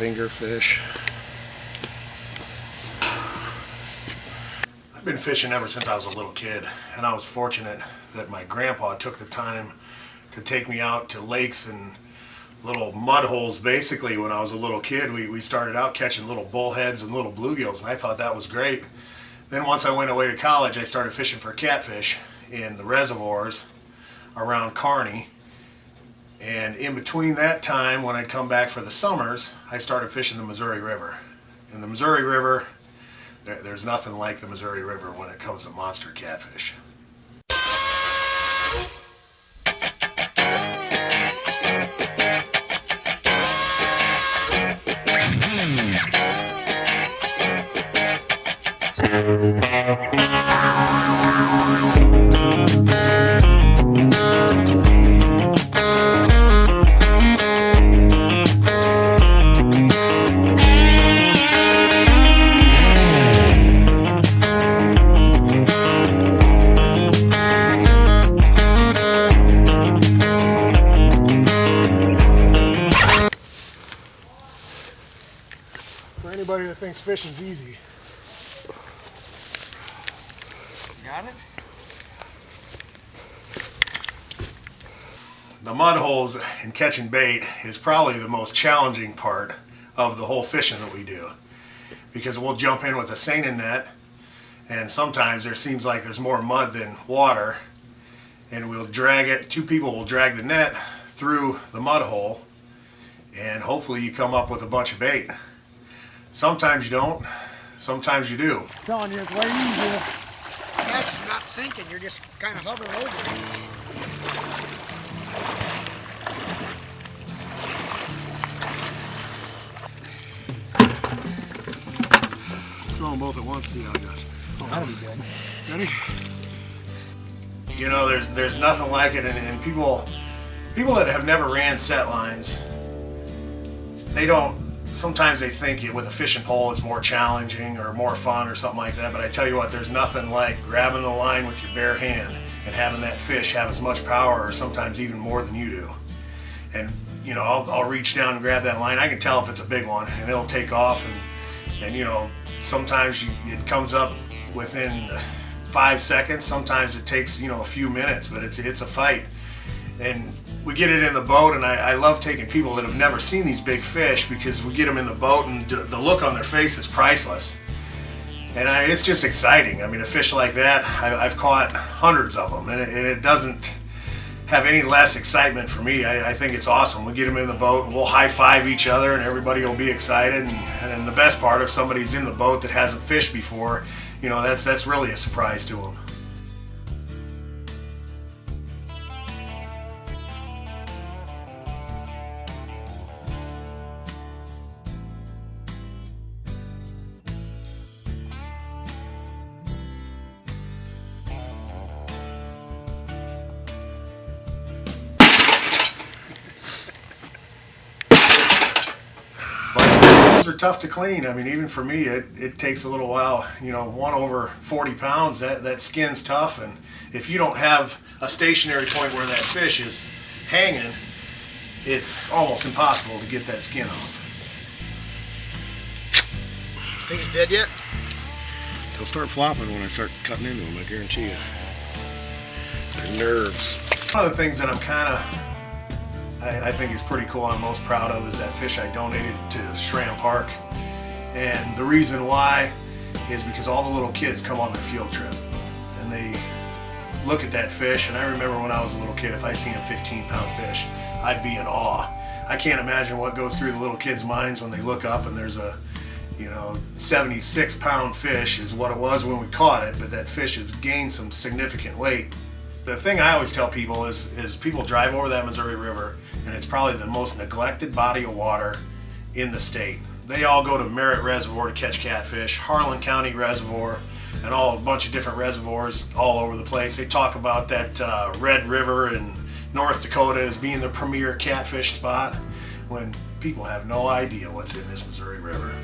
fingerfish. I've been fishing ever since I was a little kid, and I was fortunate that my grandpa took the time to take me out to lakes and little mud holes. Basically, when I was a little kid, we started out catching little bullheads and little bluegills, and I thought that was great. Then once I went away to college, I started fishing for catfish in the reservoirs around Kearney. And in between that time, when I'd come back for the summers, I started fishing the Missouri River. In the Missouri River, there's nothing like the Missouri River when it comes to monster catfish. For anybody that thinks fishing's easy. Got it? The mud holes and catching bait is probably the most challenging part of the whole fishing that we do, because we'll jump in with a seine net, and sometimes there seems like there's more mud than water, and we'll drag it. Two people will drag the net through the mud hole, and hopefully you come up with a bunch of bait. Sometimes you don't, sometimes you do. I'm telling you, it's way easier. Yeah, you're not sinking, you're just kind of hovering over it. Throw them both at once, see how it goes. Oh, that'll be good. Ready? You know, there's nothing like it, and people that have never ran set lines, they don't. Sometimes they think with a fishing pole it's more challenging or more fun or something like that, but I tell you what, there's nothing like grabbing the line with your bare hand and having that fish have as much power, or sometimes even more than you do. And you know, I'll reach down and grab that line. I can tell if it's a big one, and it'll take off, and you know, sometimes it comes up within 5 seconds. Sometimes it takes, you know, a few minutes, but it's a fight. And we get it in the boat, and I love taking people that have never seen these big fish, because we get them in the boat and the look on their face is priceless. And it's just exciting. I mean, a fish like that, I've caught hundreds of them, and it doesn't have any less excitement for me. I think it's awesome. We get them in the boat, and we'll high-five each other, and everybody will be excited. And the best part, if somebody's in the boat that hasn't fished before, you know, that's really a surprise to them. Are tough to clean. I mean, even for me, it takes a little while. You know, one over 40 pounds, that skin's tough, and if you don't have a stationary point where that fish is hanging, it's almost impossible to get that skin off. Think he's dead yet? He'll start flopping when I start cutting into him, I guarantee you. Their nerves. One of the things that I think is pretty cool, I'm most proud of, is that fish I donated to Schramm Park. And the reason why is because all the little kids come on their field trip and they look at that fish. And I remember when I was a little kid, if I seen a 15-pound fish, I'd be in awe. I can't imagine what goes through the little kids' minds when they look up and there's a, you know, 76-pound fish is what it was when we caught it, but that fish has gained some significant weight. The thing I always tell people is people drive over that Missouri River, and it's probably the most neglected body of water in the state. They all go to Merritt Reservoir to catch catfish, Harlan County Reservoir, and a bunch of different reservoirs all over the place. They talk about that Red River in North Dakota as being the premier catfish spot, when people have no idea what's in this Missouri River.